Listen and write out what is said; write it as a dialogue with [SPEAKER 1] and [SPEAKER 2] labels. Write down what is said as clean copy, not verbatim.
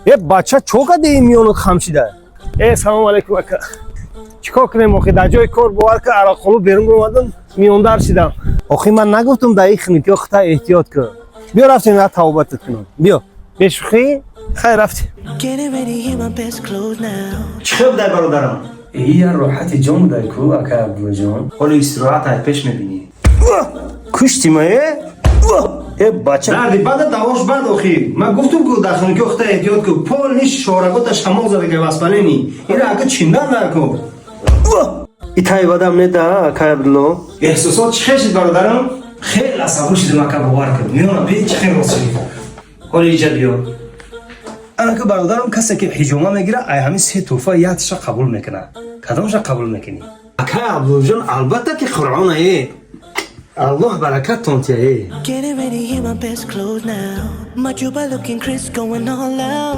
[SPEAKER 1] Hep bachcha çok adayım miyonu kamşida. Selamun aleyküm aka. Çikor کنیم آخه در جای کار باور که عراقلو بیرون اومدم میوندار شدم. آخه من نگفتم دقیق که خدا احتیاط کن. بیا رفتیم نه توبت کنم. بیا. بشخی خیر رفتیم. چخب در برادرم.
[SPEAKER 2] هي راحت جون دايكو اكا ابو جون
[SPEAKER 1] حالا استراحت های پیش میبینی. کشتی ما بچه دردی بعد دواش بعد آخی من گفتم که داخل که خدا احتیاط کن پول نیش شورگو تا شمال زده که واسپانه نی این اگه چیندن نکن
[SPEAKER 2] ایتای بدم ندا اکا ابلو
[SPEAKER 1] احساسات چه شد برادرم خیلی عصبی شدم اکا باور کرد میونم بید چه خیلی راست شد حالا اینجا بیا انا که برادرم کسی که حجومه میگیره ای همین سه توفه یادش قبول میکنه کدامش قبول میکنی اکا ابلو جان البته که خرعونه Allah barakat tontiye.
[SPEAKER 3] Getting ready in my best clothes now. My juba looking crisp, going all out.